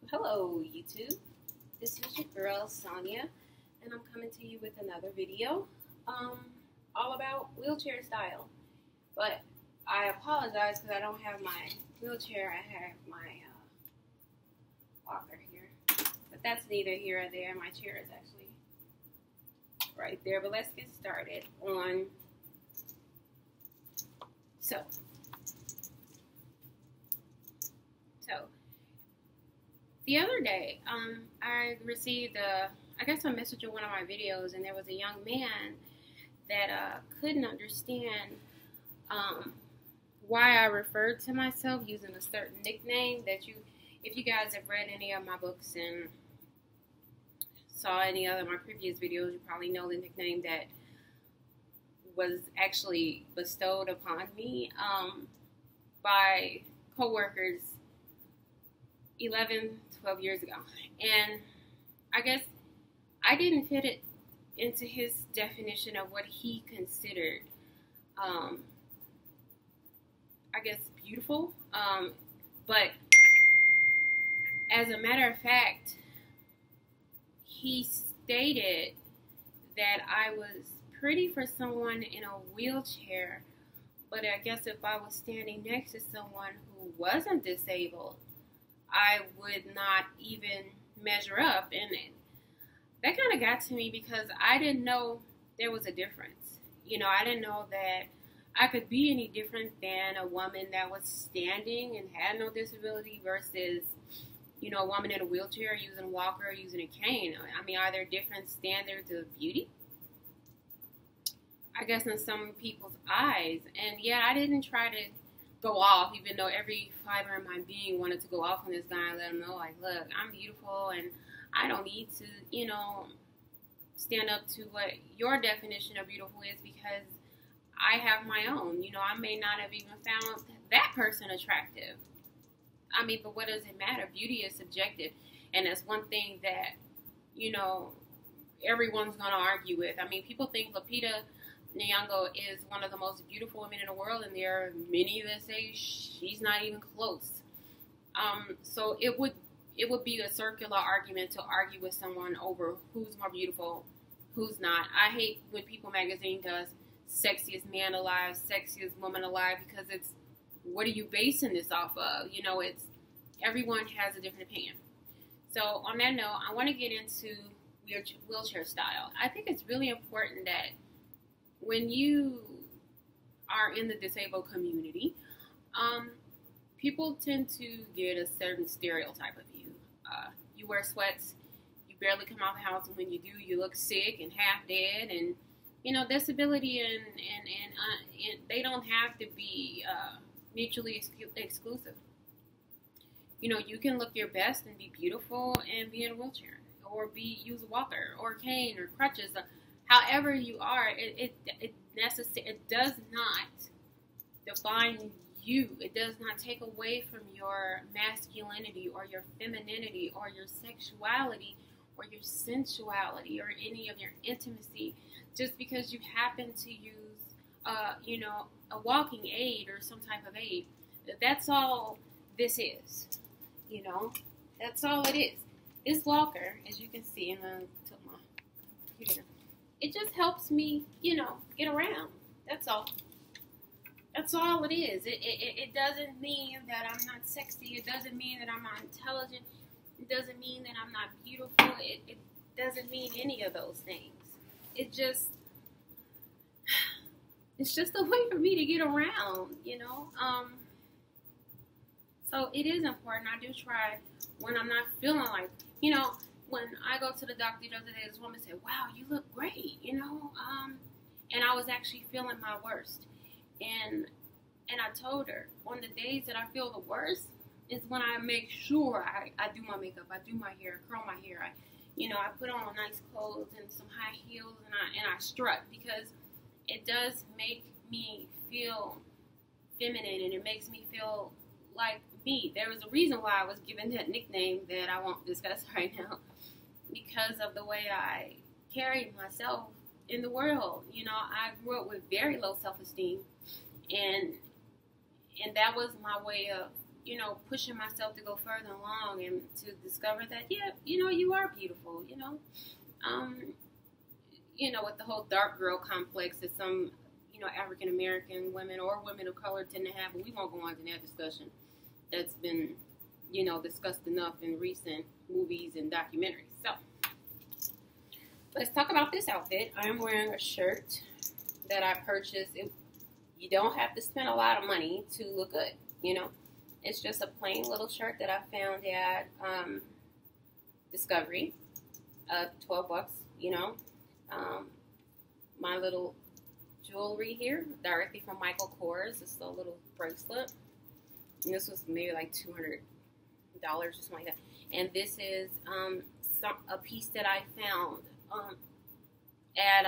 Hello YouTube, this is your girl Sonia, and I'm coming to you with another video all about wheelchair style. But I apologize because I don't have my wheelchair. I have my walker here, but that's neither here or there. My chair is actually right there. But let's get started on so the other day, I received a message in one of my videos, and there was a young man that couldn't understand why I referred to myself using a certain nickname that if you guys have read any of my books and saw any other of my previous videos, you probably know the nickname that was actually bestowed upon me by coworkers 11, 12 years ago. And I guess I didn't fit it into his definition of what he considered, beautiful. But as a matter of fact, he stated that I was pretty for someone in a wheelchair, but I guess if I was standing next to someone who wasn't disabled, I would not even measure up. And that kind of got to me because I didn't know there was a difference. I didn't know that I could be any different than a woman that was standing and had no disability versus, a woman in a wheelchair using a walker or using a cane. I mean, are there different standards of beauty? I guess in some people's eyes. And yeah, I didn't try to go off, even though every fiber in my being wanted to go off on this guy and let him know, like, look, I'm beautiful and I don't need to, stand up to what your definition of beautiful is because I have my own. I may not have even found that person attractive. I mean, but what does it matter? Beauty is subjective, and that's one thing that, everyone's going to argue with. I mean, people think Lupita Nyong'o is one of the most beautiful women in the world, and there are many that say she's not even close. So it would be a circular argument to argue with someone over who's more beautiful, who's not. I hate when People Magazine does sexiest man alive, sexiest woman alive, because it's, what are you basing this off of? It's, everyone has a different opinion. So on that note, I want to get into wheelchair style. I think it's really important that when you are in the disabled community, people tend to get a certain stereotype of you. You wear sweats, you barely come out of the house, and when you do, you look sick and half dead. And disability and they don't have to be mutually exclusive. You can look your best and be beautiful and be in a wheelchair, or use a walker or a cane or crutches. However you are, it does not define you. It does not take away from your masculinity or your femininity or your sexuality or your sensuality or any of your intimacy just because you happen to use, a walking aid or some type of aid. That's all this is. That's all it is. This walker, as you can see, and I took my computer, it just helps me, get around. That's all. That's all it is. It doesn't mean that I'm not sexy. It doesn't mean that I'm not intelligent. It doesn't mean that I'm not beautiful. It doesn't mean any of those things. It's just a way for me to get around, So it is important. I do try when I'm not feeling like, when I go to the doctor the other day, this woman said, wow, you look great, and I was actually feeling my worst. And I told her, on the days that I feel the worst is when I make sure I do my makeup, I do my hair, curl my hair, I put on nice clothes and some high heels, and I strut, because it does make me feel feminine, and it makes me feel like me. There was a reason why I was given that nickname that I won't discuss right now, because of the way I carried myself in the world. I grew up with very low self-esteem, and that was my way of, you know, pushing myself to go further along and to discover that, yeah, you know, you are beautiful, you know, with the whole dark girl complex that some, you know, African American women or women of color tend to have, but we won't go on to that discussion. That's been, you know, discussed enough in recent movies and documentaries. So, let's talk about this outfit. I'm wearing a shirt that I purchased. You don't have to spend a lot of money to look good, you know. It's just a plain little shirt that I found at Discovery, $12, you know. My little jewelry here, directly from Michael Kors. It's a little bracelet. And this was maybe like $200 or something like that. And this is a piece that I found at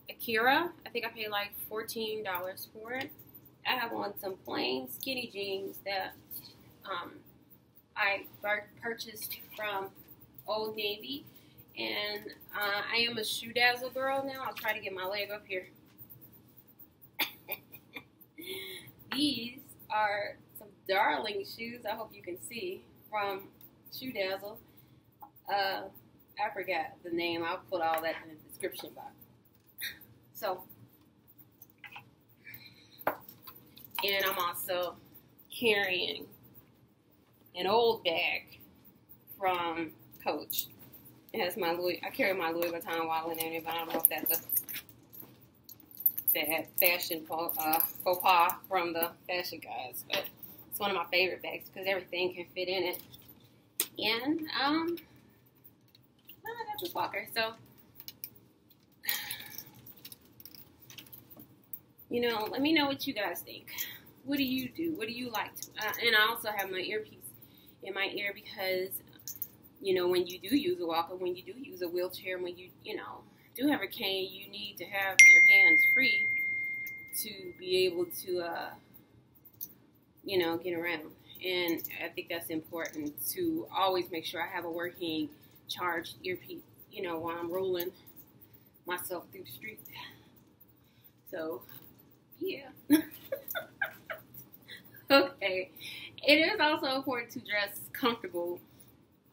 Akira. I think I paid like $14 for it. I have on some plain skinny jeans that I purchased from Old Navy. And I am a Shoe Dazzle girl now. I'll try to get my leg up here. These are some darling shoes. I hope you can see from Shoe Dazzle. I forgot the name. I'll put all that in the description box. So, and I'm also carrying an old bag from Coach. It has my I carry my Louis Vuitton wallet in it, but I don't know if that's a bad fashion faux pas from the fashion guys. But it's one of my favorite bags because everything can fit in it. And that's a walker. So, you know, let me know what you guys think. What do you do? What do you like to? And I also have my earpiece in my ear because, you know, when you do use a walker, when you do use a wheelchair, when you know, do have a cane, you need to have your hands free to be able to, you know, get around. And I think that's important to always make sure I have a working charged earpiece, you know, while I'm rolling myself through the street. So, yeah. Okay. It is also important to dress comfortable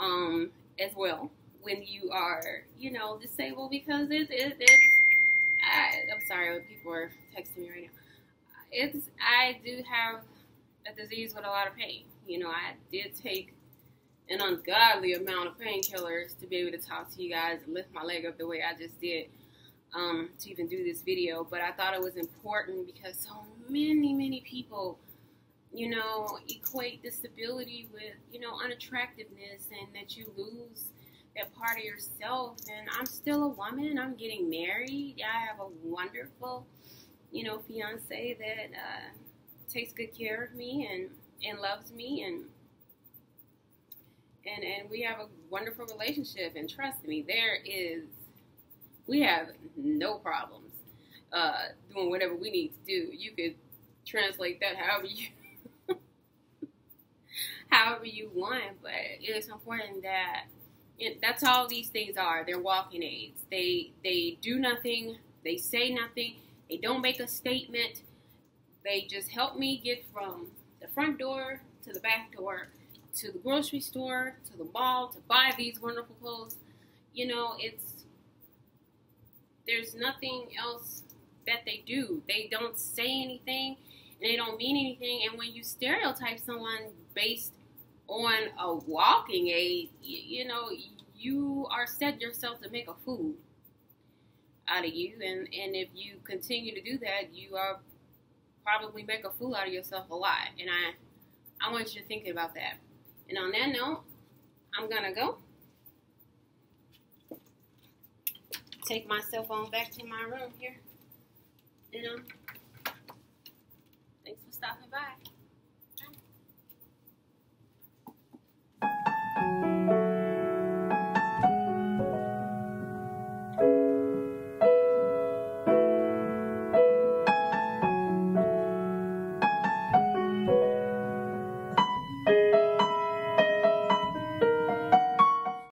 as well when you are, you know, disabled because I'm sorry when people are texting me right now. I do have a disease with a lot of pain. You know, I did take an ungodly amount of painkillers to be able to talk to you guys and lift my leg up the way I just did to even do this video. But I thought it was important because so many people, you know, equate disability with, you know, unattractiveness and that you lose that part of yourself. And I'm still a woman. I'm getting married. I have a wonderful, you know, fiance that takes good care of me and loves me and we have a wonderful relationship. And trust me, we have no problems doing whatever we need to do. You could translate that however you want, but it's important that that's all these things are. They're walking aids. They do nothing. They say nothing. They don't make a statement. They just help me get from the front door to the back door to the grocery store to the mall to buy these wonderful clothes. You know, there's nothing else that they do. They don't say anything and they don't mean anything. And when you stereotype someone based on a walking aid, you know, you are set yourself to make a fool out of you. And if you continue to do that, you are probably make a fool out of yourself a lot. And I want you to think about that. And on that note, I'm going to go take my cell phone back to my room here. You know, thanks for stopping by.